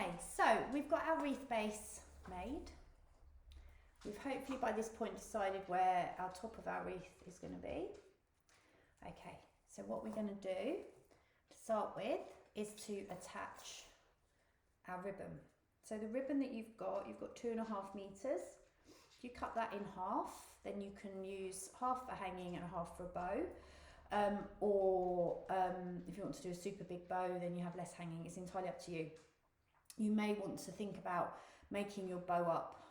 Okay, so we've got our wreath base made. We've hopefully by this point decided where our top of our wreath is going to be. Okay, so what we're going to do to start with is to attach our ribbon. So the ribbon that you've got 2.5 meters. If you cut that in half, then you can use half for hanging and half for a bow. If you want to do a super big bow, then you have less hanging. It's entirely up to you. You may want to think about making your bow up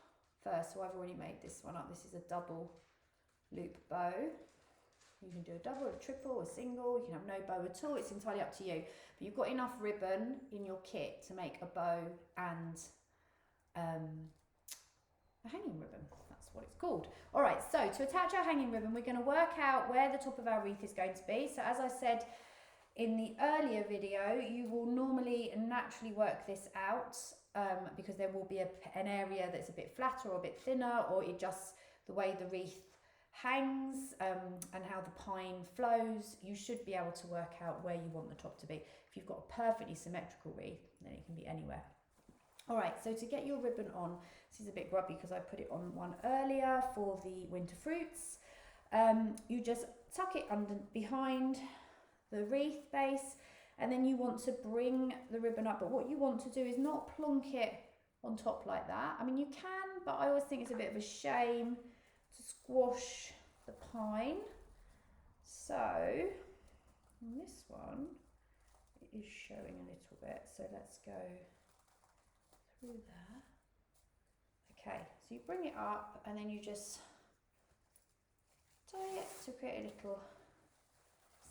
first. So I've already made this one up. This is a double loop bow. You can do a double, a triple, a single. You can have no bow at all. It's entirely up to you. But you've got enough ribbon in your kit to make a bow and a hanging ribbon. That's what it's called. All right, so to attach our hanging ribbon, we're going to work out where the top of our wreath is going to be. So as I said in the earlier video, you will normally naturally work this out because there will be an area that's a bit flatter or a bit thinner, or it just the way the wreath hangs and how the pine flows. You should be able to work out where you want the top to be. If you've got a perfectly symmetrical wreath, then it can be anywhere. All right, so to get your ribbon on, this is a bit grubby because I put it on one earlier for the winter fruits. You just tuck it under behind the wreath base, and then you want to bring the ribbon up. But what you want to do is not plonk it on top like that. I mean, you can, but I always think it's a bit of a shame to squash the pine. So on this one, it is showing a little bit. So let's go through there. Okay, so you bring it up and then you just tie it to create a little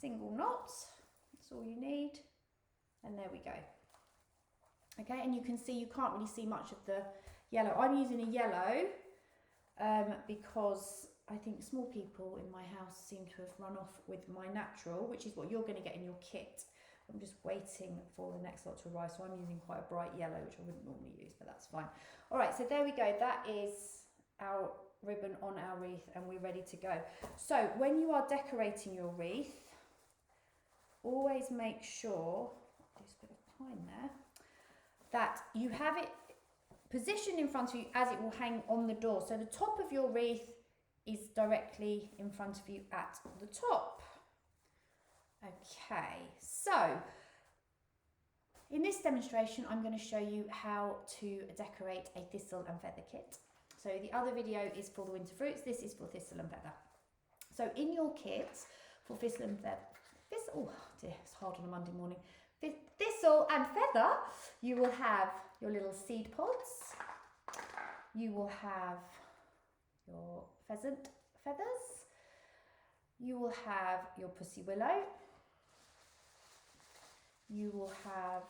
single knot. That's all you need, and there we go. Okay, and you can see you can't really see much of the yellow. I'm using a yellow because I think small people in my house seem to have run off with my natural, which is what you're going to get in your kit. I'm just waiting for the next lot to arrive, so I'm using quite a bright yellow, which I wouldn't normally use, but that's fine. All right, so there we go. That is our ribbon on our wreath, and we're ready to go. So when you are decorating your wreath, always make sure, there's a bit of pine there, that you have it positioned in front of you as it will hang on the door. So the top of your wreath is directly in front of you at the top. Okay, so in this demonstration, I'm going to show you how to decorate a thistle and feather kit. So the other video is for the winter fruits. This is for thistle and feather. So in your kit for thistle and feather, oh dear, it's hard on a Monday morning. Thistle and feather, you will have your little seed pods. You will have your pheasant feathers. You will have your pussy willow. You will have,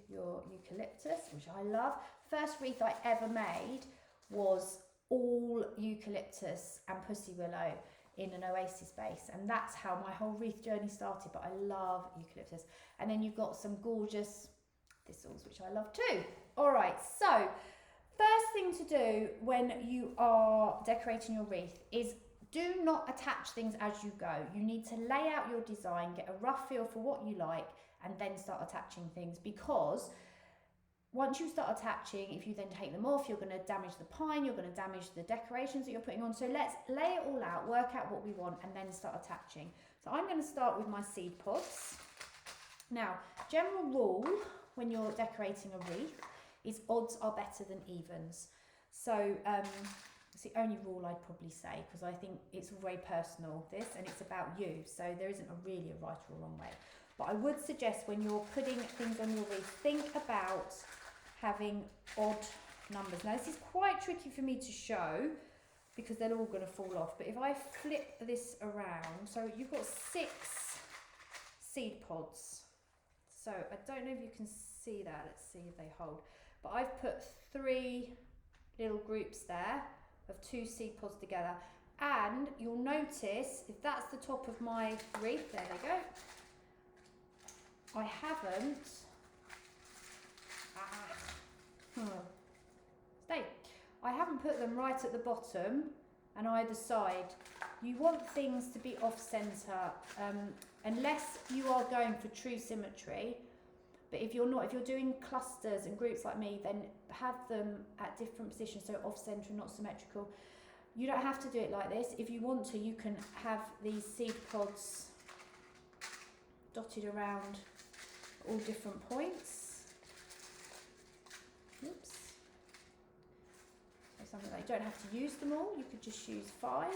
your eucalyptus, which I love. First wreath I ever made was all eucalyptus and pussy willow in an oasis base, and that's how my whole wreath journey started. But I love eucalyptus. And then you've got some gorgeous thistles, which I love too. All right, so first thing to do when you are decorating your wreath is do not attach things as you go. You need to lay out your design, get a rough feel for what you like, and then start attaching things, because once you start attaching, if you then take them off, you're going to damage the pine, you're going to damage the decorations that you're putting on. So let's lay it all out, work out what we want, and then start attaching. So I'm going to start with my seed pods. Now, general rule when you're decorating a wreath is odds are better than evens. So it's the only rule I'd probably say, because I think it's very personal, this, and it's about you. So there isn't really a right or wrong way. But I would suggest when you're putting things on your wreath, think about having odd numbers. Now this is quite tricky for me to show because they're all going to fall off. But if I flip this around, so you've got 6 seed pods. So I don't know if you can see that. Let's see if they hold. But I've put 3 little groups there of 2 seed pods together. And you'll notice, if that's the top of my wreath, there they go. I haven't, I haven't put them right at the bottom and either side. You want things to be off centre, unless you are going for true symmetry. But if you're not, if you're doing clusters and groups like me, then have them at different positions, so off centre and not symmetrical. You don't have to do it like this. If you want to, you can have these seed pods dotted around all different points. Oops. So something like, you don't have to use them all. You could just use 5.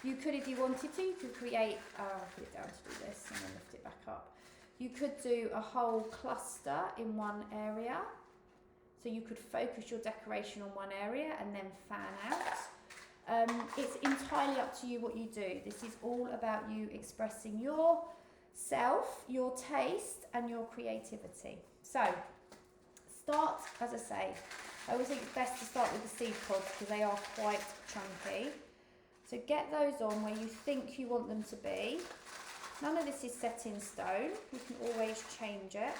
You could, if you wanted to, you could create, I'll put it down to do this and then lift it back up. You could do a whole cluster in one area. So you could focus your decoration on one area and then fan out. It's entirely up to you what you do. This is all about you expressing yourself, your taste and your creativity. So start, as I say, I always think it's best to start with the seed pods because they are quite chunky. So get those on where you think you want them to be. None of this is set in stone. You can always change it.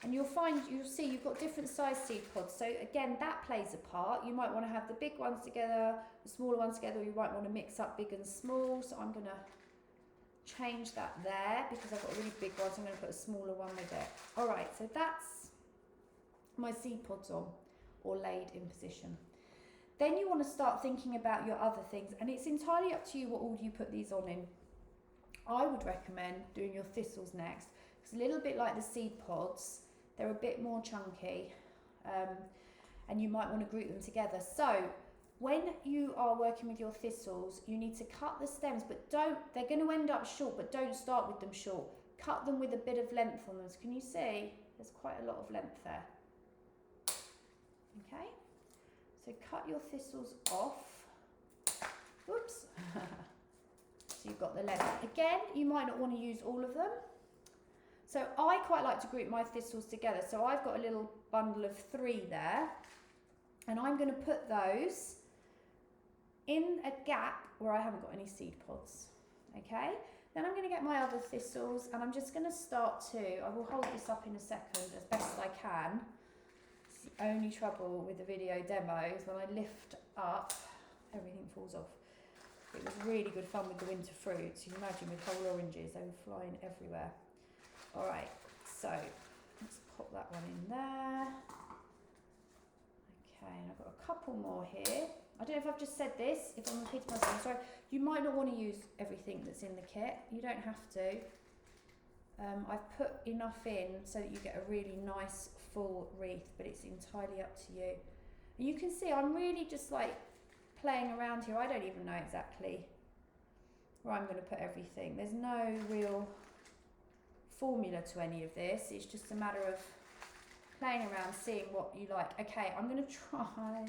And you'll see you've got different size seed pods. So again, that plays a part. You might want to have the big ones together, the smaller ones together, or you might want to mix up big and small. So I'm going to change that there because I've got a really big one, so I'm going to put a smaller one with it. All right, so that's my seed pods on or laid in position. Then you want to start thinking about your other things, and it's entirely up to you what order you put these on in. I would recommend doing your thistles next, because a little bit like the seed pods, they're a bit more chunky, and you might want to group them together. So when you are working with your thistles, you need to cut the stems, but they're going to end up short, but don't start with them short. Cut them with a bit of length on them. So can you see? There's quite a lot of length there. Okay. So cut your thistles off. Whoops. So you've got the length. Again, you might not want to use all of them. So I quite like to group my thistles together. So I've got a little bundle of 3 there. And I'm going to put those in a gap where I haven't got any seed pods. Okay? Then I'm going to get my other thistles and I'm just going to start to, I will hold this up in a second as best as I can. The only trouble with the video demo is when I lift up, everything falls off. It was really good fun with the winter fruits. You can imagine with whole oranges, they were flying everywhere. All right, so let's pop that one in there. Okay, and I've got a couple more here. I don't know if I've just said this, if I'm repeating myself, sorry. You might not want to use everything that's in the kit. You don't have to. I've put enough in so that you get a really nice full wreath, but it's entirely up to you. And you can see I'm really just like playing around here. I don't even know exactly where I'm going to put everything. There's no real formula to any of this. It's just a matter of playing around, seeing what you like. Okay, I'm going to try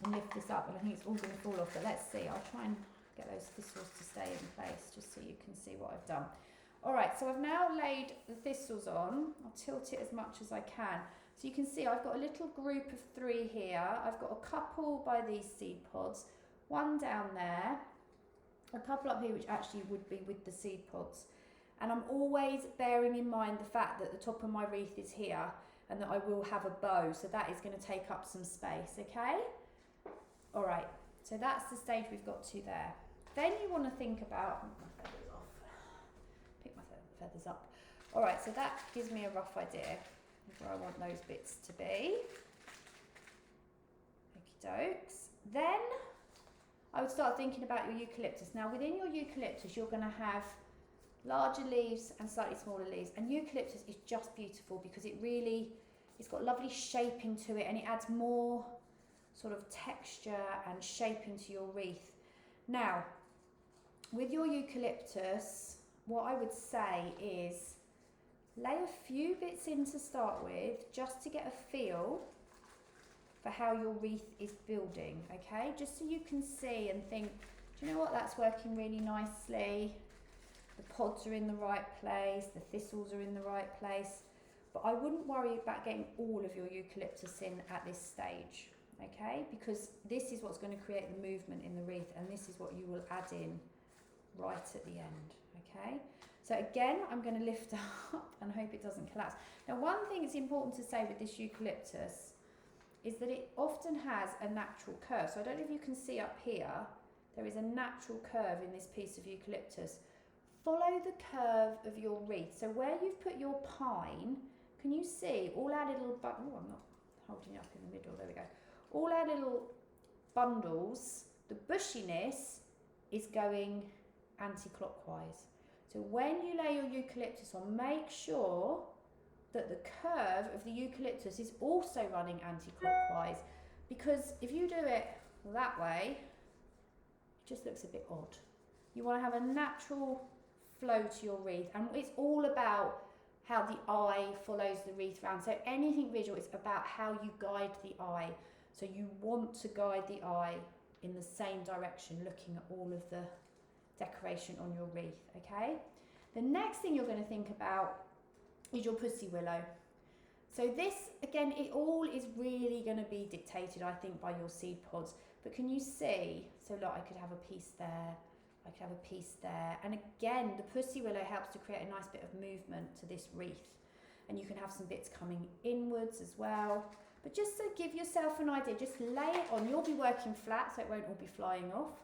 and lift this up, and I think it's all going to fall off, but let's see. I'll try and get those thistles to stay in place just so you can see what I've done. All right, so I've now laid the thistles on. I'll tilt it as much as I can. So you can see I've got a little group of 3 here. I've got a couple by these seed pods, one down there, a couple up here which actually would be with the seed pods. And I'm always bearing in mind the fact that the top of my wreath is here and that I will have a bow, so that is going to take up some space, okay? All right, so that's the stage we've got to there. Then you want to think about, feathers up. All right, so that gives me a rough idea of where I want those bits to be. Okie dokes. Then I would start thinking about your eucalyptus. Now within your eucalyptus, you're going to have larger leaves and slightly smaller leaves. And eucalyptus is just beautiful because it's got lovely shaping to it and it adds more sort of texture and shaping to your wreath. Now, with your eucalyptus, what I would say is lay a few bits in to start with just to get a feel for how your wreath is building, okay? Just so you can see and think, do you know what, that's working really nicely. The pods are in the right place, the thistles are in the right place, but I wouldn't worry about getting all of your eucalyptus in at this stage, okay? Because this is what's going to create the movement in the wreath, and this is what you will add in right at the end. Okay, so again, I'm going to lift up and hope it doesn't collapse. Now, one thing that's important to say with this eucalyptus is that it often has a natural curve. So I don't know if you can see up here, there is a natural curve in this piece of eucalyptus follow the curve of your wreath. So where you've put your pine, can you see all our little, oh, I'm not holding it up in the middle, there we go. All our little bundles, the bushiness is going anti-clockwise. So when you lay your eucalyptus on, make sure that the curve of the eucalyptus is also running anti-clockwise, because if you do it that way, it just looks a bit odd. You want to have a natural flow to your wreath, and it's all about how the eye follows the wreath round. So anything visual, it's about how you guide the eye. So you want to guide the eye in the same direction, looking at all of the decoration on your wreath, okay? The next thing you're going to think about is your pussy willow. So this, again, it all is really going to be dictated, I think, by your seed pods. But can you see? So look, I could have a piece there, I could have a piece there. And again, the pussy willow helps to create a nice bit of movement to this wreath. And you can have some bits coming inwards as well. But just to give yourself an idea, just lay it on. You'll be working flat, so it won't all be flying off.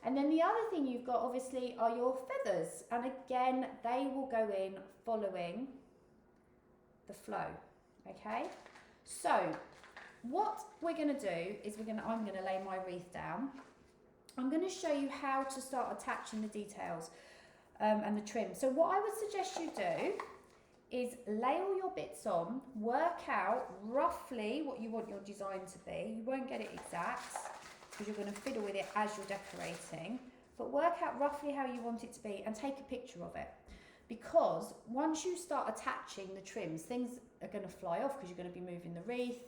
And then the other thing you've got, obviously, are your feathers. And again, they will go in following the flow, okay? So what we're going to do is I'm going to lay my wreath down. I'm going to show you how to start attaching the details and the trim. So what I would suggest you do is lay all your bits on, work out roughly what you want your design to be. You won't get it exact because you're going to fiddle with it as you're decorating, but work out roughly how you want it to be and take a picture of it. Because once you start attaching the trims, things are going to fly off because you're going to be moving the wreath,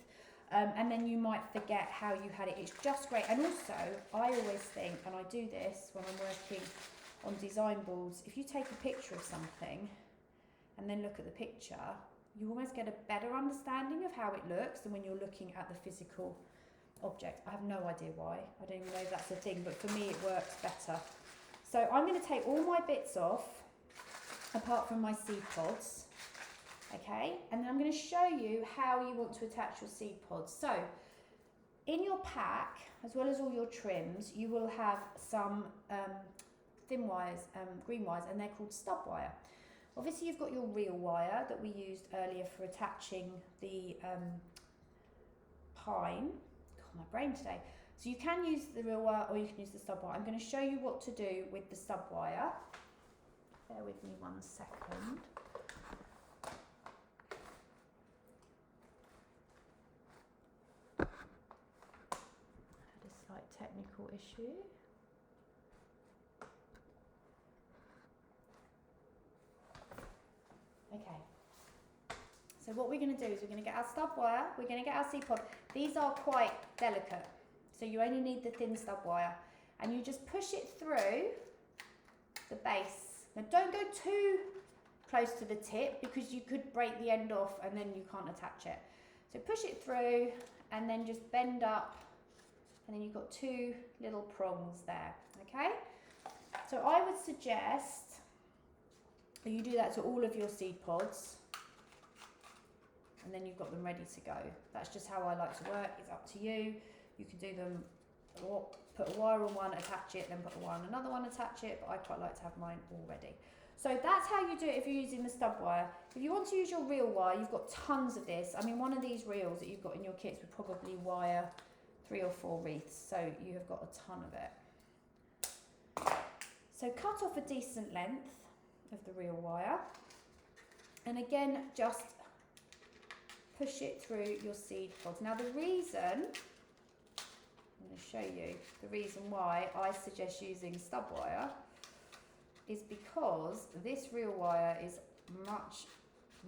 and then you might forget how you had it. It's just great. And also, I always think, and I do this when I'm working on design boards, if you take a picture of something and then look at the picture, you almost get a better understanding of how it looks than when you're looking at the physical object. I have no idea why. I don't even know if that's a thing, but for me it works better. So I'm going to take all my bits off, apart from my seed pods, okay? And then I'm going to show you how you want to attach your seed pods. So in your pack, as well as all your trims, you will have some thin wires, green wires, and they're called stub wire. Obviously you've got your real wire that we used earlier for attaching the pine. God, my brain today. So you can use the real wire or you can use the stub wire. I'm going to show you what to do with the stub wire. Bear with me 1 second. I had a slight technical issue. Okay. So what we're going to do is we're going to get our stub wire, we're going to get our seed pod. These are quite delicate, so you only need the thin stub wire. And you just push it through the base. Now don't go too close to the tip because you could break the end off and then you can't attach it. So push it through and then just bend up, and then you've got 2 little prongs there, okay? So I would suggest that you do that to all of your seed pods, and then you've got them ready to go. That's just how I like to work. It's up to you. You can do them, put a wire on one, attach it, then put a wire on another one, attach it, but I quite like to have mine all ready. So that's how you do it if you're using the stub wire. If you want to use your reel wire, you've got tons of this. I mean, one of these reels that you've got in your kits would probably wire 3 or 4 wreaths, so you have got a ton of it. So cut off a decent length of the reel wire, and again, just push it through your seed pods. Now the reason, I'm going to show you the reason why I suggest using stub wire is because this reel wire is much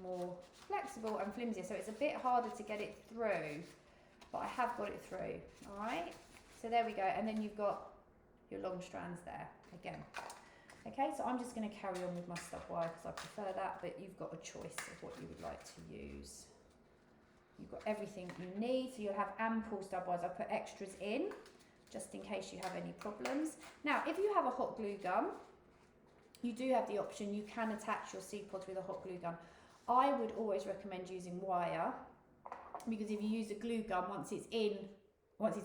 more flexible and flimsier, so it's a bit harder to get it through, but I have got it through. All right, so there we go, and then you've got your long strands there again. Okay, so I'm just going to carry on with my stub wire because I prefer that, but you've got a choice of what you would like to use. You've got everything you need, so you'll have ample stub wires. I put extras in just in case you have any problems. Now, if you have a hot glue gun, you do have the option, you can attach your seed pods with a hot glue gun. I would always recommend using wire, because if you use a glue gun, once it's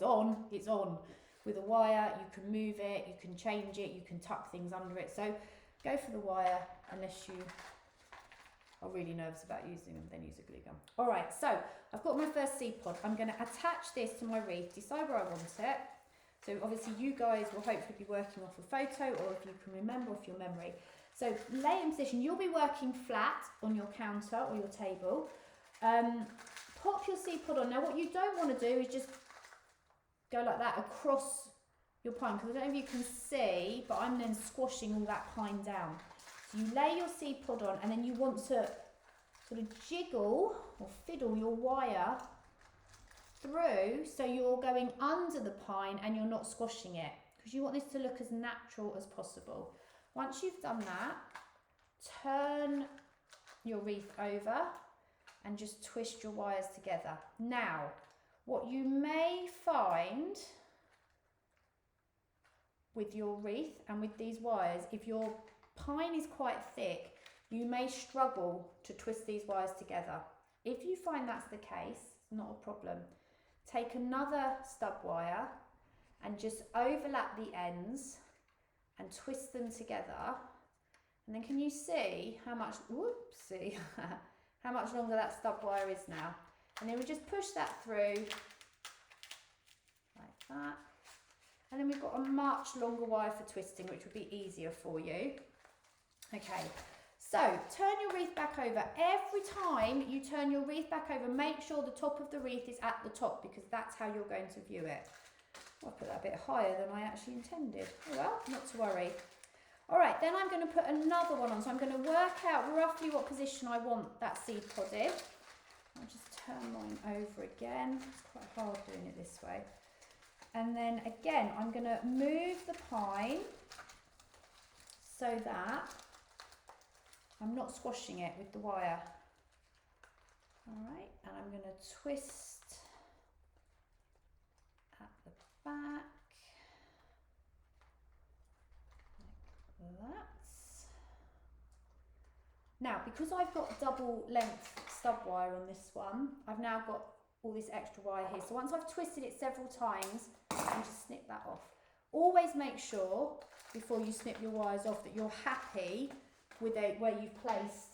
on, it's on. With a wire, you can move it, you can change it, you can tuck things under it. So Go for the wire unless you are really nervous about using them, then use a glue gun. All right, so I've got my first seed pod. I'm going to attach this to my wreath, decide where I want it. So obviously you guys will hopefully be working off a photo, or if you can remember off your memory. So lay in position, you'll be working flat on your counter or your table. Pop your seed pod on. Now what you don't want to do is just go like that across your pine, because I don't know if you can see, but I'm then squashing all that pine down. So you lay your seed pod on, and then you want to sort of jiggle or fiddle your wire through, so you're going under the pine and you're not squashing it, because you want this to look as natural as possible. Once you've done that, turn your wreath over and just twist your wires together. Now, what you may find with your wreath and with these wires, if your pine is quite thick, you may struggle to twist these wires together. If you find that's the case, it's not a problem. Take another stub wire and just overlap the ends and twist them together. And then can you see how much, whoopsie, how much longer that stub wire is now? And then we just push that through like that. And then we've got a much longer wire for twisting, which would be easier for you. Okay, so turn your wreath back over. Every time you turn your wreath back over, make sure the top of the wreath is at the top, because that's how you're going to view it. I'll put that a bit higher than I actually intended. Oh well, not to worry. All right, then I'm going to put another one on. So I'm going to work out roughly what position I want that seed pod in. I'll just turn mine over again. It's quite hard doing it this way. And then again, I'm going to move the pine so that I'm not squashing it with the wire. All right, and I'm going to twist at the back like that. Now, because I've got double length stub wire on this one, I've now got all this extra wire here. So once I've twisted it several times, I can just snip that off. Always make sure before you snip your wires off that you're happy with where you've placed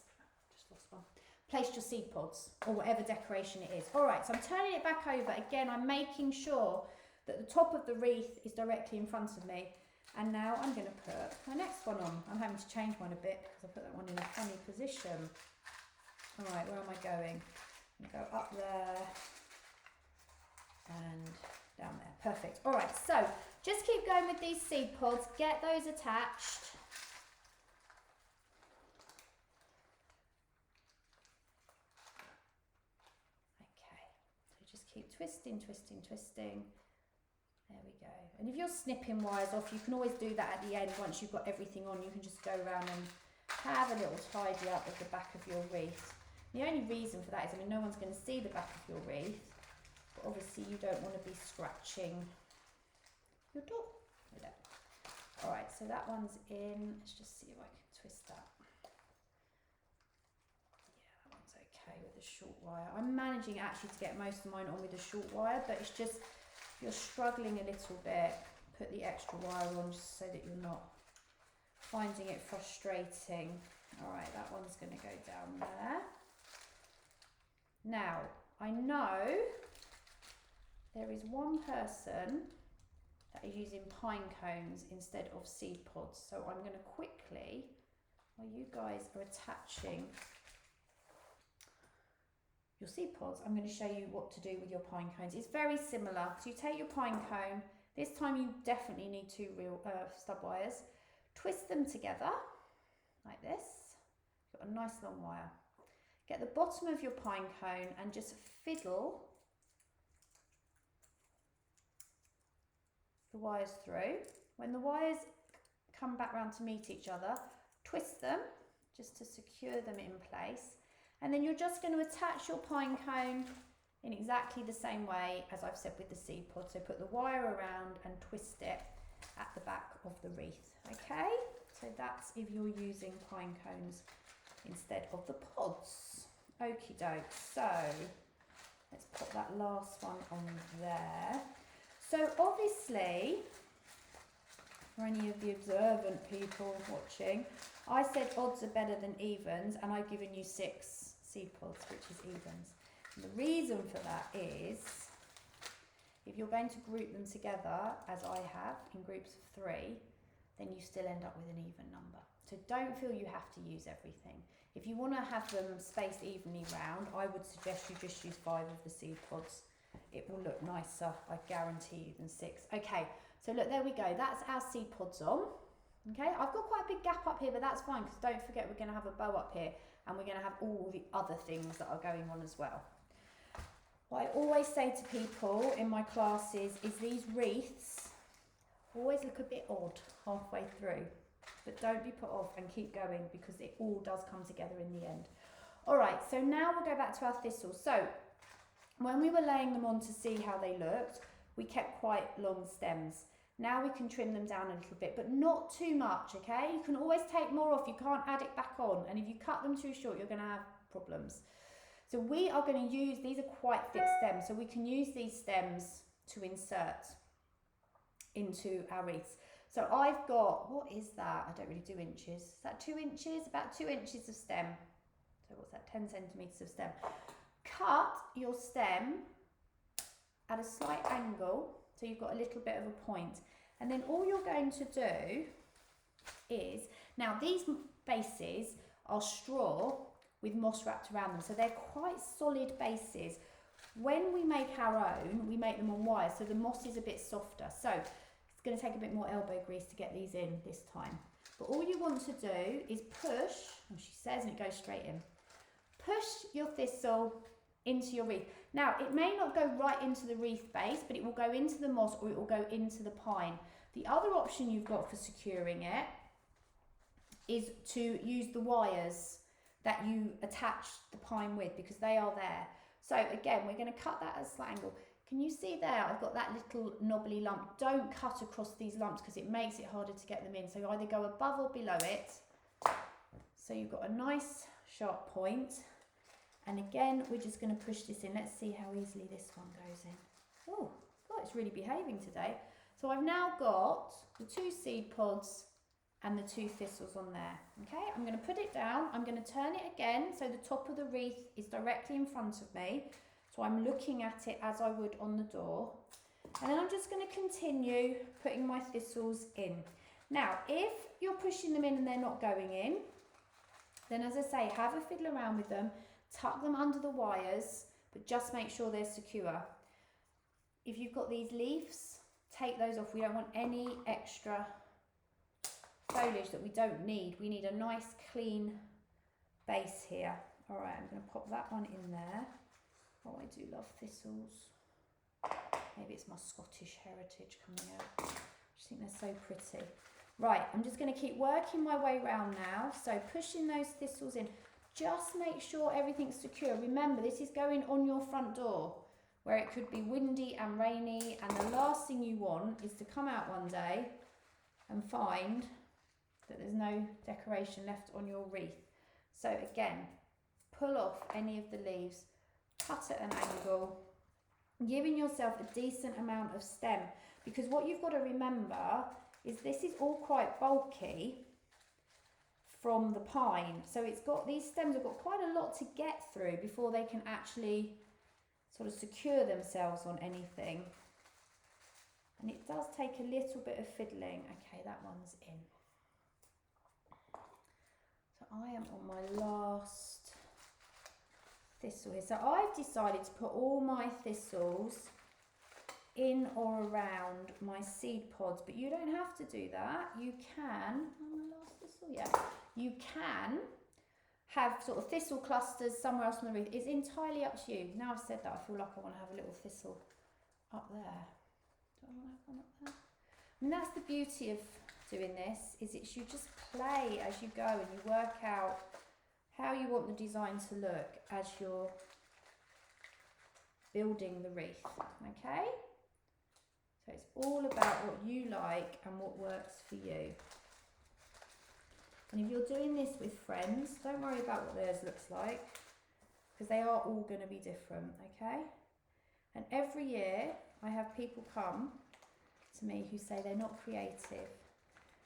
your seed pods or whatever decoration it is. All right, so I'm turning it back over. Again, I'm making sure that the top of the wreath is directly in front of me. And now I'm going to put my next one on. I'm having to change mine a bit because I put that one in a funny position. All right, where am I going? I'm going to go up there and down there. Perfect. All right, so just keep going with these seed pods. Get those attached. Okay, so just keep twisting, twisting, twisting. There we go. And if you're snipping wires off, you can always do that at the end. Once you've got everything on, you can just go around and have a little tidy up with the back of your wreath. The only reason for that is, I mean, no one's going to see the back of your wreath, but obviously you don't want to be scratching your door with it. All right, so that one's in. Let's just see if I can twist that. Yeah, that one's okay with the short wire. I'm managing actually to get most of mine on with the short wire, but it's just, if you're struggling a little bit, put the extra wire on just so that you're not finding it frustrating. All right, that one's going to go down there. Now, I know there is one person that is using pine cones instead of seed pods. So I'm going to quickly, while you guys are attaching your seed pods, I'm going to show you what to do with your pine cones. It's very similar. So you take your pine cone. This time you definitely need two real stub wires. Twist them together like this. Got a nice long wire. Get the bottom of your pine cone and just fiddle the wires through. When the wires come back round to meet each other, twist them just to secure them in place. And then you're just going to attach your pine cone in exactly the same way as I've said with the seed pod. So put the wire around and twist it at the back of the wreath. Okay, so that's if you're using pine cones instead of the pods. Okie doke, so let's put that last one on there. So obviously, for any of the observant people watching, I said odds are better than evens, and I've given you 6 seed pods, which is evens. And the reason for that is, if you're going to group them together, as I have, in groups of 3, then you still end up with an even number. So don't feel you have to use everything. If you want to have them spaced evenly round, I would suggest you just use 5 of the seed pods. It will look nicer, I guarantee you, than 6. Okay, so look, there we go. That's our seed pods on. Okay, I've got quite a big gap up here, but that's fine, because don't forget we're going to have a bow up here, and we're going to have all the other things that are going on as well. What I always say to people in my classes is these wreaths always look a bit odd halfway through, but don't be put off and keep going, because it all does come together in the end. All right, so now we'll go back to our thistles. So when we were laying them on to see how they looked, we kept quite long stems. Now we can trim them down a little bit, but not too much, okay? You can always take more off, you can't add it back on, and if you cut them too short, you're going to have problems. So we are going to use, these are quite thick stems, so we can use these stems to insert into our wreaths. So I've got, what is that? I don't really do inches. Is that 2 inches? About 2 inches of stem. So what's that? 10 centimetres of stem. Cut your stem at a slight angle, so you've got a little bit of a point. And then all you're going to do is, now these bases are straw with moss wrapped around them, so they're quite solid bases. When we make our own, we make them on wire, so the moss is a bit softer. So it's going to take a bit more elbow grease to get these in this time. But all you want to do is push, and she says, and it goes straight in. Push your thistle into your wreath. Now, it may not go right into the wreath base, but it will go into the moss, or it will go into the pine. The other option you've got for securing it is to use the wires that you attach the pine with, because they are there. So again, we're going to cut that at a slight angle. Can you see there? I've got that little knobbly lump. Don't cut across these lumps, because it makes it harder to get them in. So either go above or below it. So you've got a nice sharp point. And again, we're just going to push this in. Let's see how easily this one goes in. Oh, God, it's really behaving today. So I've now got the 2 seed pods and the 2 thistles on there. Okay, I'm going to put it down. I'm going to turn it again, so the top of the wreath is directly in front of me. So I'm looking at it as I would on the door. And then I'm just going to continue putting my thistles in. Now, if you're pushing them in and they're not going in, then as I say, have a fiddle around with them, tuck them under the wires, but just make sure they're secure. If you've got these leaves, take those off. We don't want any extra foliage that we don't need. We need a nice clean base here. All right, I'm going to pop that one in there. Oh, I do love thistles. Maybe it's my Scottish heritage coming out. I just think they're so pretty. Right, I'm just going to keep working my way around now. So pushing those thistles in. Just make sure everything's secure. Remember, this is going on your front door, where it could be windy and rainy, and the last thing you want is to come out one day and find that there's no decoration left on your wreath. So again, pull off any of the leaves, cut at an angle, giving yourself a decent amount of stem, because what you've got to remember is this is all quite bulky from the pine. So it's got, these stems have got quite a lot to get through before they can actually sort of secure themselves on anything. And it does take a little bit of fiddling. Okay, that one's in. So I am on my last thistle here. So I've decided to put all my thistles in or around my seed pods, but you don't have to do that. You can, on my last thistle, yeah, you can have sort of thistle clusters somewhere else on the wreath. It's entirely up to you. Now I've said that, I feel like I want to have a little thistle up there. Do I want to have one up there? And that's the beauty of doing this, is it's you just play as you go and you work out how you want the design to look as you're building the wreath, okay? So it's all about what you like and what works for you. And if you're doing this with friends, don't worry about what theirs looks like, because they are all going to be different, okay? And every year I have people come to me who say they're not creative.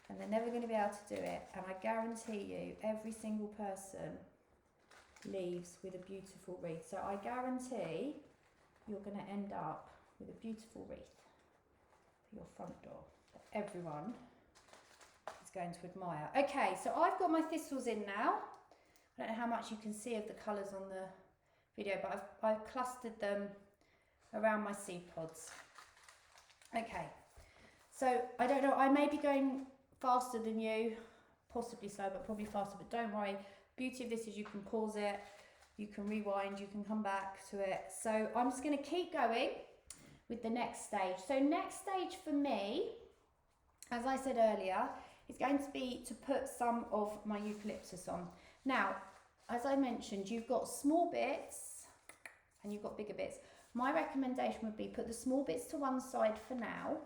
and they're never going to be able to do it. And I guarantee you, every single person leaves with a beautiful wreath. So I guarantee you're going to end up with a beautiful wreath for your front door that everyone is going to admire. Okay, so I've got my thistles in now. I don't know how much you can see of the colours on the video, but I've clustered them around my seed pods. Okay, so I don't know, I may be going faster than you, possibly slow, but probably faster, but don't worry. Beauty of this is you can pause it, you can rewind, you can come back to it. So I'm just going to keep going with the next stage. So next stage for me, as I said earlier, is going to be to put some of my eucalyptus on. Now, as I mentioned, you've got small bits and you've got bigger bits. My recommendation would be put the small bits to one side for now,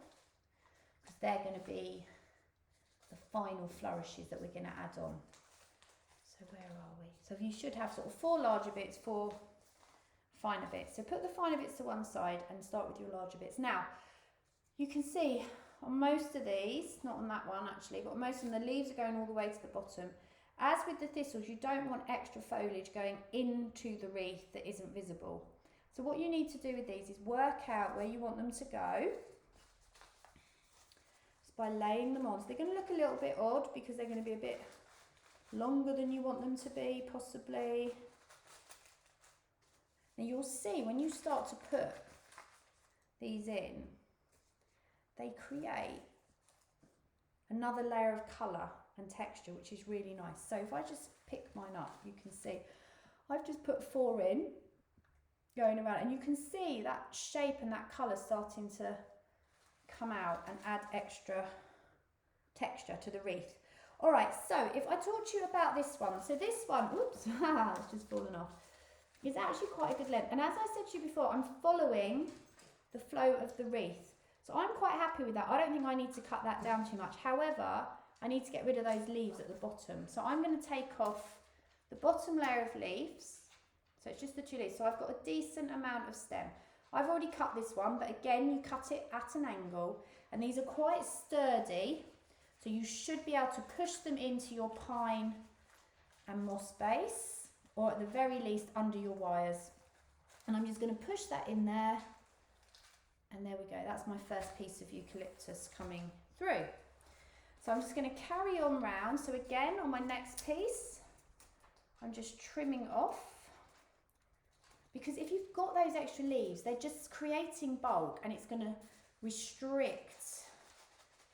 because they're going to be the final flourishes that we're going to add on. So where are we? So you should have sort of 4 larger bits, 4 finer bits. So put the finer bits to one side and start with your larger bits. Now, you can see on most of these, not on that one actually, but most of them, the leaves are going all the way to the bottom. As with the thistles, you don't want extra foliage going into the wreath that isn't visible. So what you need to do with these is work out where you want them to go, just by laying them on. So they're going to look a little bit odd because they're going to be a bit longer than you want them to be, possibly. Now you'll see when you start to put these in, they create another layer of colour and texture, which is really nice. So if I just pick mine up, you can see I've just put 4 in, going around, and you can see that shape and that colour starting to come out and add extra texture to the wreath. All right, so if I talk to you about this one, so this one, oops, it's just fallen off, is actually quite a good length. And as I said to you before, I'm following the flow of the wreath. So I'm quite happy with that. I don't think I need to cut that down too much. However, I need to get rid of those leaves at the bottom. So I'm going to take off the bottom layer of leaves. So it's just the 2 leaves. So I've got a decent amount of stem. I've already cut this one, but again, you cut it at an angle. And these are quite sturdy. So you should be able to push them into your pine and moss base, or at the very least under your wires. And I'm just going to push that in there. And there we go. That's my first piece of eucalyptus coming through. So I'm just going to carry on round. So again, on my next piece, I'm just trimming off. Because if you've got those extra leaves, they're just creating bulk, and it's going to restrict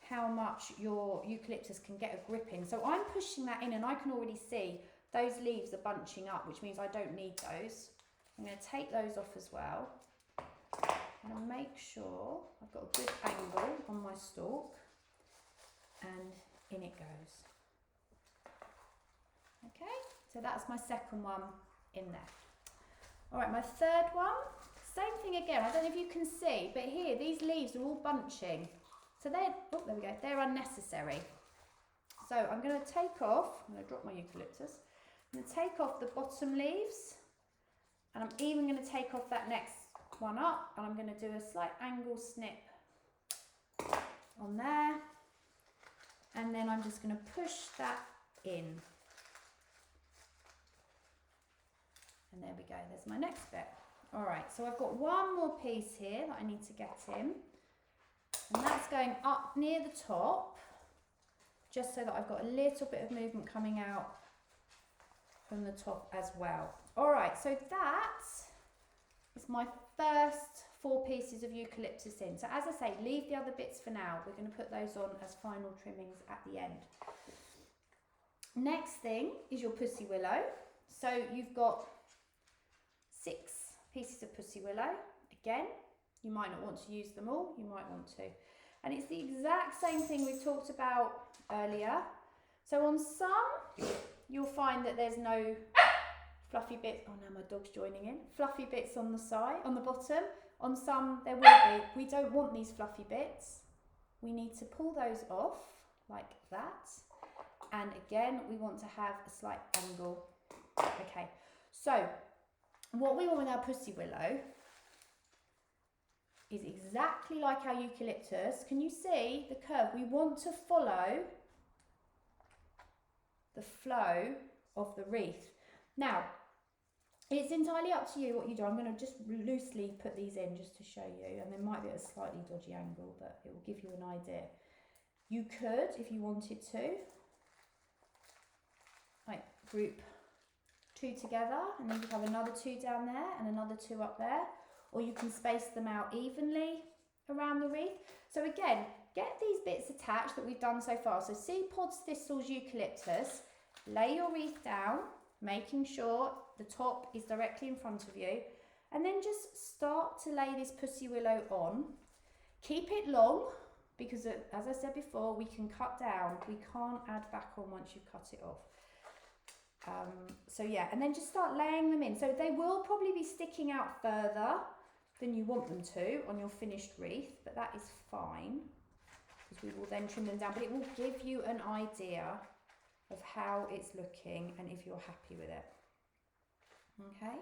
how much your eucalyptus can get a grip in. So I'm pushing that in, and I can already see those leaves are bunching up, which means I don't need those. I'm going to take those off as well. And I'll make sure I've got a good angle on my stalk, and in it goes. Okay, so that's my second one in there. All right, my third one, same thing again. I don't know if you can see, but here, these leaves are all bunching. So they're, oh, there we go, they're unnecessary. So I'm going to take off, I'm going to drop my eucalyptus. I'm going to take off the bottom leaves, and I'm even going to take off that next one up, and I'm going to do a slight angle snip on there, and then I'm just going to push that in. And there we go, there's my next bit. All right, so I've got one more piece here that I need to get in, and that's going up near the top, just so that I've got a little bit of movement coming out from the top as well. All right, so that is my first 4 pieces of eucalyptus in. So as I say, leave the other bits for now. We're going to put those on as final trimmings at the end. Next thing is your pussy willow. So you've got 6 pieces of pussy willow. Again, you might not want to use them all, you might want to. And it's the exact same thing we talked about earlier. So on some, you'll find that there's no fluffy bits. Oh, now my dog's joining in. Fluffy bits on the side, on the bottom. On some, there will be. We don't want these fluffy bits. We need to pull those off like that. And again, we want to have a slight angle. Okay, so what we want with our pussy willow is exactly like our eucalyptus. Can you see the curve? We want to follow the flow of the wreath. Now, it's entirely up to you what you do. I'm going to just loosely put these in just to show you, and they might be at a slightly dodgy angle, but it will give you an idea. You could, if you wanted to, like group 2 together, and then you have another 2 down there and another 2 up there, or you can space them out evenly around the wreath. So again, get these bits attached that we've done so far. So seed pods, thistles, eucalyptus, lay your wreath down, making sure the top is directly in front of you, and then just start to lay this pussy willow on. Keep it long, because as I said before, we can cut down, we can't add back on once you've cut it off. So yeah, and then just start laying them in. So they will probably be sticking out further than you want them to on your finished wreath, but that is fine, because we will then trim them down, but it will give you an idea of how it's looking and if you're happy with it. Okay,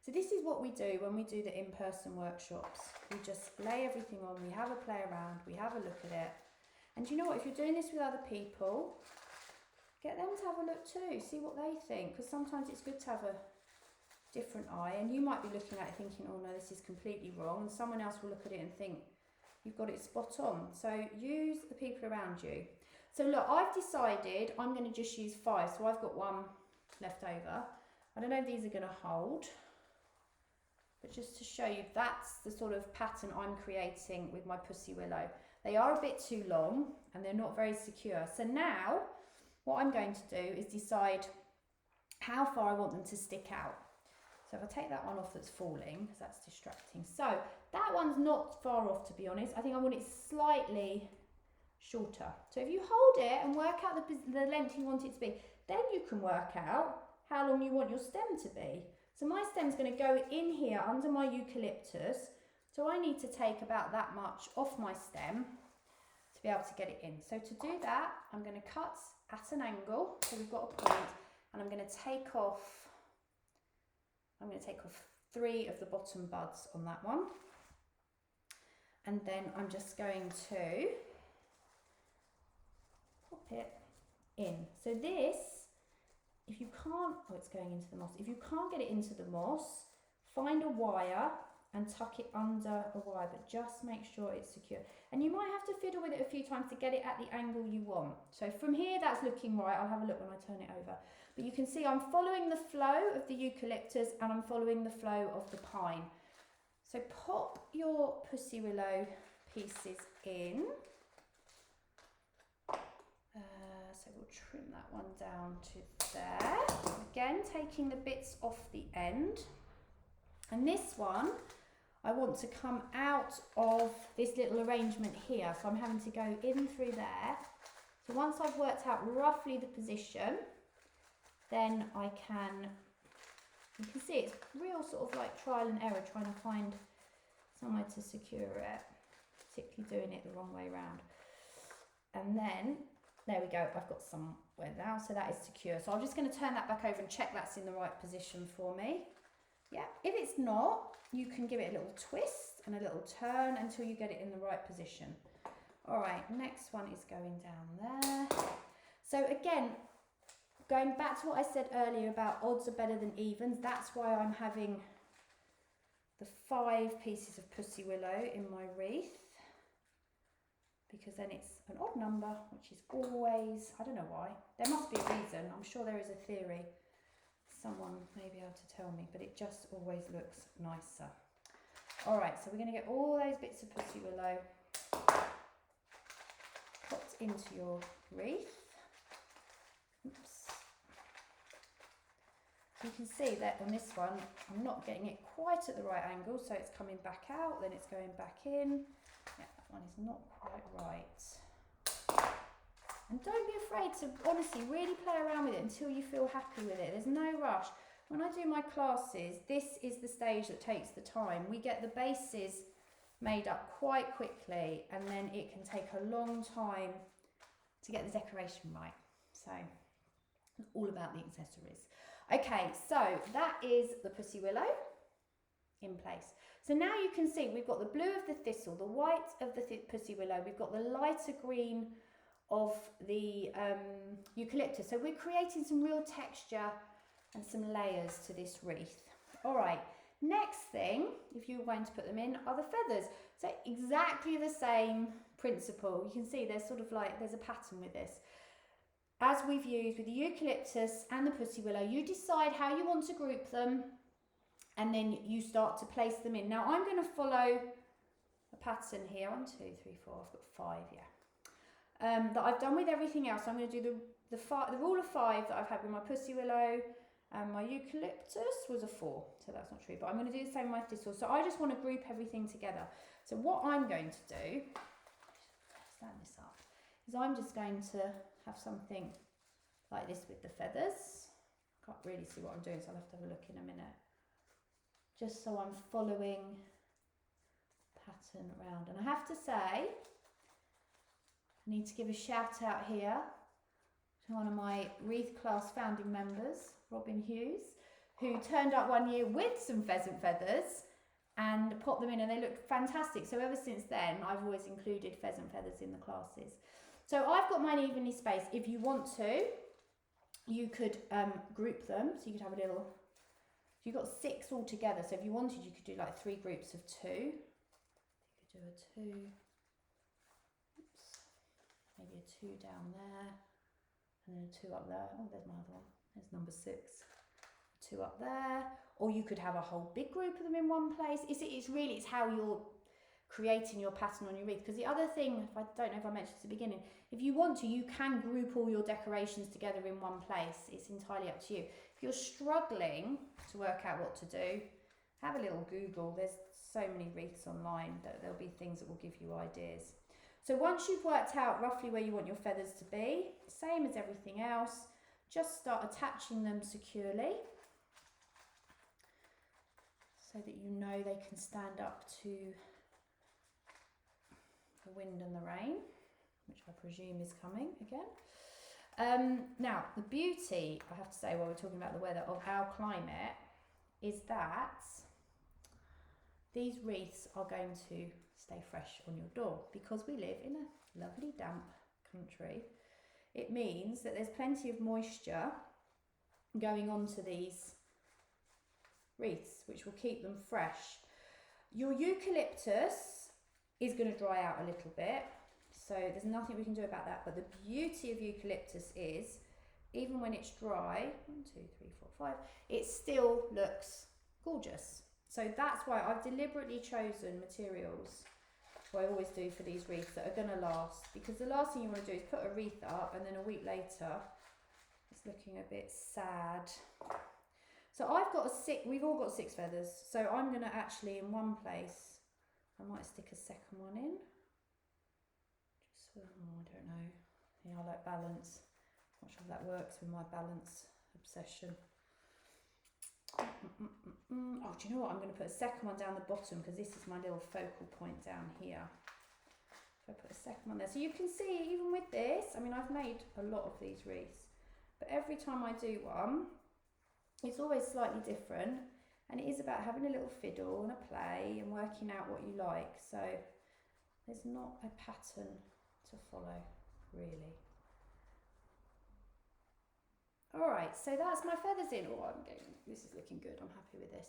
so this is what we do when we do the in-person workshops. We just lay everything on, we have a play around, we have a look at it. And you know what, if you're doing this with other people, get them to have a look too, see what they think, because sometimes it's good to have a different eye, and you might be looking at it thinking, oh no, this is completely wrong, and someone else will look at it and think you've got it spot on. So use the people around you. So look, I've decided I'm going to just use 5, so I've got 1 left over. I don't know if these are going to hold, but just to show you, that's the sort of pattern I'm creating with my pussy willow. They are a bit too long and they're not very secure. So now what I'm going to do is decide how far I want them to stick out. So if I take that one off that's falling, because that's distracting. So that one's not far off, to be honest. I think I want it slightly shorter. So if you hold it and work out the length you want it to be, then you can work out how long you want your stem to be. So my stem's going to go in here under my eucalyptus. So I need to take about that much off my stem to be able to get it in. So to do that, I'm going to cut at an angle. So we've got a point, and I'm going to take off 3 of the bottom buds on that one. And then I'm just going to pop it in. So this, if you can't, oh, it's going into the moss. If you can't get it into the moss, find a wire and tuck it under a wire, but just make sure it's secure. And you might have to fiddle with it a few times to get it at the angle you want. So from here, that's looking right. I'll have a look when I turn it over. But you can see I'm following the flow of the eucalyptus and I'm following the flow of the pine. So pop your pussy willow pieces in. So we'll trim that one down to there. Again, taking the bits off the end. And this one, I want to come out of this little arrangement here. So I'm having to go in through there. So once I've worked out roughly the position, then I can, you can see it's real sort of like trial and error trying to find somewhere to secure it, particularly doing it the wrong way around. And then, there we go, I've got somewhere now, so that is secure. So I'm just going to turn that back over and check that's in the right position for me. Yeah, if it's not, you can give it a little twist and a little turn until you get it in the right position. All right, next one is going down there. So again, going back to what I said earlier about odds are better than evens, that's why I'm having the 5 pieces of pussy willow in my wreath, because then it's an odd number, which is always, I don't know why, there must be a reason, I'm sure there is a theory, someone may be able to tell me, but it just always looks nicer. All right, so we're going to get all those bits of pussy willow popped into your wreath. Oops. You can see that on this one, I'm not getting it quite at the right angle, so it's coming back out, then it's going back in. Yeah, that one is not quite right. And don't be afraid to honestly really play around with it until you feel happy with it. There's no rush. When I do my classes, this is the stage that takes the time. We get the bases made up quite quickly, and then it can take a long time to get the decoration right. So it's all about the accessories. Okay, so that is the pussy willow in place. So now you can see we've got the blue of the thistle, the white of the pussy willow, we've got the lighter green of the eucalyptus. So we're creating some real texture and some layers to this wreath. All right, next thing, if you're going to put them in, are the feathers. So exactly the same principle. You can see there's sort of like, there's a pattern with this. As we've used with the eucalyptus and the pussy willow, you decide how you want to group them, and then you start to place them in. Now I'm going to follow a pattern here. 1, 2, 3, 4, I've got 5, yeah. That I've done with everything else. I'm going to do the rule of 5 that I've had with my pussy willow, and my eucalyptus was a 4, so that's not true, but I'm going to do the same with my thistle. So I just want to group everything together. So what I'm going to do, stand this up, is I'm just going to have something like this with the feathers. Can't really see what I'm doing, so I'll have to have a look in a minute. Just so I'm following pattern around. And I have to say, I need to give a shout out here to one of my wreath class founding members, Robin Hughes, who turned up one year with some pheasant feathers and popped them in, and they looked fantastic. So ever since then, I've always included pheasant feathers in the classes. So I've got mine evenly spaced. If you want to, you could group them. So you could have a little, you've got 6 all together. So if you wanted, you could do like 3 groups of 2. You could do a 2, oops, maybe a 2 down there, and then a 2 up there. Oh, there's my other one. There's number 6. 2 up there. Or you could have a whole big group of them in one place. It's how you're creating your pattern on your wreath. Because the other thing, I don't know if I mentioned at the beginning, if you want to, you can group all your decorations together in one place. It's entirely up to you. If you're struggling to work out what to do, have a little Google. There's so many wreaths online that there'll be things that will give you ideas. So once you've worked out roughly where you want your feathers to be, same as everything else, just start attaching them securely so that you know they can stand up to the wind and the rain, which I presume is coming again. Now, the beauty, I have to say, while we're talking about the weather, of our climate is that these wreaths are going to stay fresh on your door because we live in a lovely damp country. It means that there's plenty of moisture going onto these wreaths, which will keep them fresh. Your eucalyptus is going to dry out a little bit, so there's nothing we can do about that. But the beauty of eucalyptus is, even when it's dry, 1, 2, 3, 4, 5, it still looks gorgeous. So that's why I've deliberately chosen materials, what I always do for these wreaths, that are going to last. Because the last thing you want to do is put a wreath up and then a week later it's looking a bit sad. So I've got we've all got 6 feathers. So I'm going to actually, in one place, I might stick a second one in. Just, I don't know. Yeah, I like balance. Not sure if that works with my balance obsession. Oh, do you know what? I'm going to put a second one down the bottom because this is my little focal point down here. So I put a second one there. So you can see, even with this, I mean, I've made a lot of these wreaths, but every time I do one, it's always slightly different. And it is about having a little fiddle and a play and working out what you like. So there's not a pattern to follow, really. All right, so that's my feathers in. Oh, this is looking good. I'm happy with this.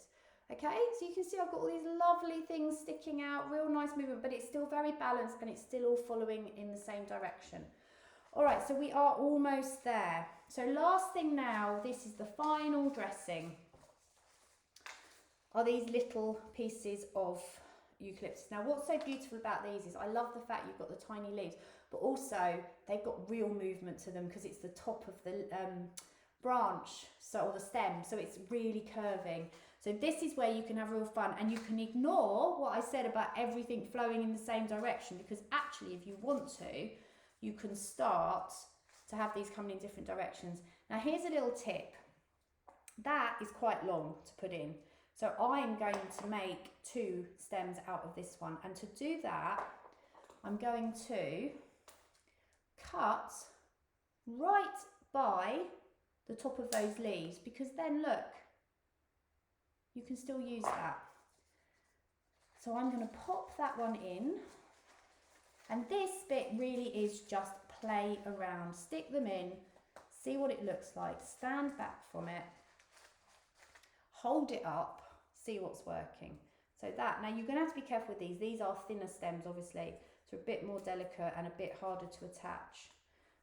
Okay, so you can see I've got all these lovely things sticking out, real nice movement, but it's still very balanced and it's still all following in the same direction. All right, so we are almost there. So last thing now, this is the final dressing, are these little pieces of eucalyptus. Now, what's so beautiful about these is I love the fact you've got the tiny leaves, but also they've got real movement to them because it's the top of the branch, or the stem, so it's really curving. So this is where you can have real fun, and you can ignore what I said about everything flowing in the same direction, because actually, if you want to, you can start to have these coming in different directions. Now, here's a little tip. That is quite long to put in. So I'm going to make 2 stems out of this one. And to do that, I'm going to cut right by the top of those leaves, because then look, you can still use that. So I'm going to pop that one in. And this bit really is just play around, stick them in, see what it looks like, stand back from it, hold it up, see what's working. So that, now you're going to have to be careful with these are thinner stems obviously, so a bit more delicate and a bit harder to attach,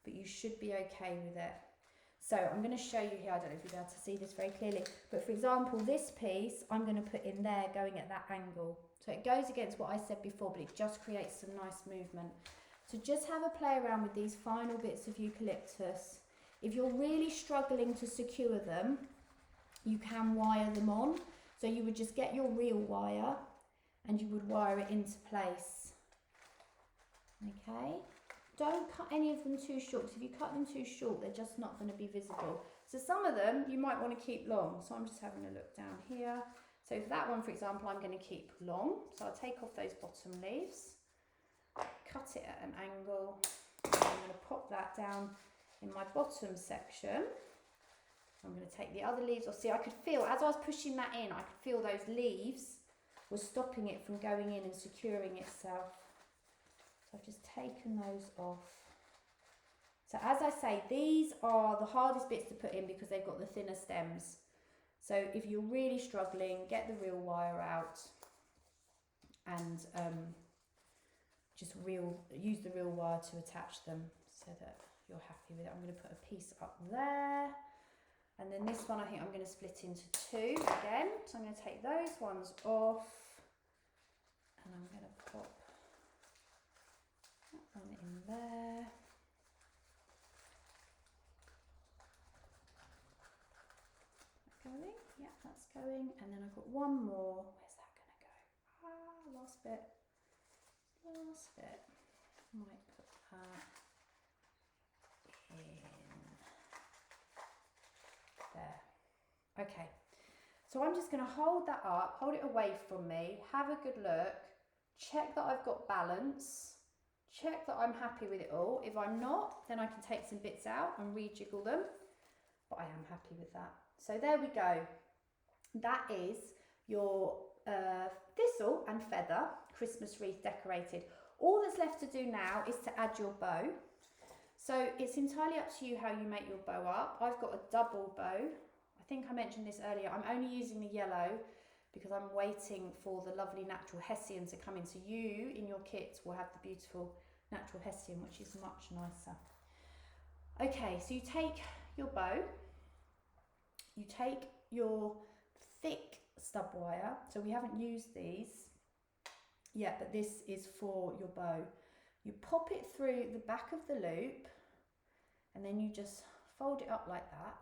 but you should be okay with it. So I'm going to show you here, I don't know if you'll be able to see this very clearly, but for example this piece I'm going to put in there going at that angle. So it goes against what I said before, but it just creates some nice movement. So just have a play around with these final bits of eucalyptus. If you're really struggling to secure them, you can wire them on. So you would just get your reel wire and you would wire it into place. Okay, don't cut any of them too short, because if you cut them too short, they're just not going to be visible. So some of them you might want to keep long. So I'm just having a look down here. So for that one, for example, I'm going to keep long. So I'll take off those bottom leaves, cut it at an angle. I'm going to pop that down in my bottom section. I'm going to take the other leaves off. See, I could feel, as I was pushing that in, I could feel those leaves were stopping it from going in and securing itself. So I've just taken those off. So as I say, these are the hardest bits to put in because they've got the thinner stems. So if you're really struggling, get the reel wire out and just use the reel wire to attach them so that you're happy with it. I'm going to put a piece up there. And then this one I think I'm going to split into two again. So I'm going to take those ones off and I'm going to pop that one in there. Going? Yeah, that's going. And then I've got one more. Where's that going to go? Ah, last bit. Last bit. Might put that in there. Okay. So I'm just going to hold that up, hold it away from me, have a good look, check that I've got balance, check that I'm happy with it all. If I'm not, then I can take some bits out and rejiggle them, but I am happy with that. So there we go. That is your thistle and feather Christmas wreath decorated. All that's left to do now is to add your bow. So it's entirely up to you how you make your bow up. I've got a double bow. I think I mentioned this earlier. I'm only using the yellow because I'm waiting for the lovely natural hessian to come in. So you, in your kit, will have the beautiful natural hessian, which is much nicer. Okay, so you take your bow, you take your thick stub wire. So we haven't used these yet, but this is for your bow. You pop it through the back of the loop and then you just fold it up like that.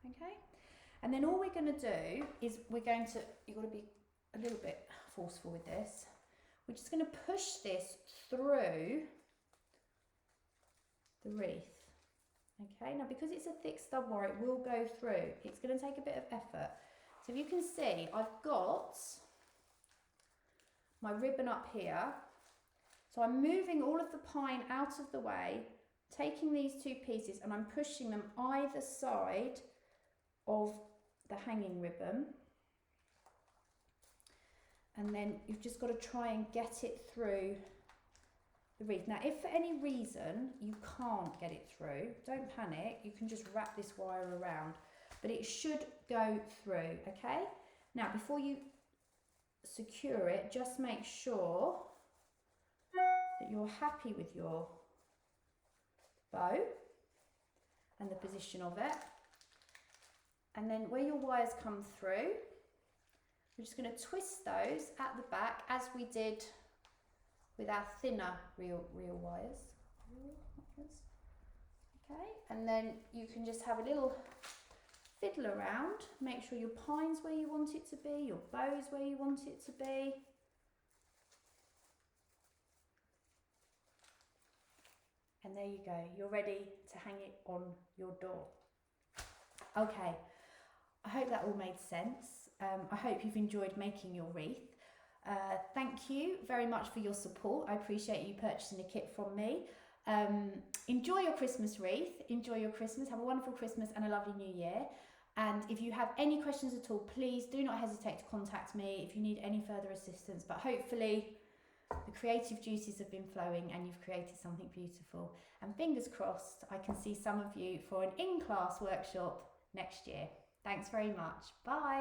Okay, and then all we're going to do is you've got to be a little bit forceful with this. We're just going to push this through the wreath. Okay, now because it's a thick stub wire, it will go through. It's going to take a bit of effort. So if you can see, I've got my ribbon up here. So I'm moving all of the pine out of the way, taking these two pieces and I'm pushing them either side of the hanging ribbon. And then you've just got to try and get it through the wreath. Now, if for any reason you can't get it through, don't panic. You can just wrap this wire around, but it should go through, okay? Now, before you secure it, just make sure that you're happy with your bow and the position of it. And then where your wires come through, we're just going to twist those at the back as we did with our thinner reel wires. Okay, and then you can just have a little fiddle around, make sure your pine's where you want it to be, your bow's where you want it to be. And there you go, you're ready to hang it on your door. Okay, I hope that all made sense. I hope you've enjoyed making your wreath. Thank you very much for your support. I appreciate you purchasing a kit from me. Enjoy your Christmas wreath, enjoy your Christmas, have a wonderful Christmas and a lovely new year. And if you have any questions at all, please do not hesitate to contact me if you need any further assistance. But hopefully the creative juices have been flowing and you've created something beautiful. And fingers crossed, I can see some of you for an in-class workshop next year. Thanks very much. Bye.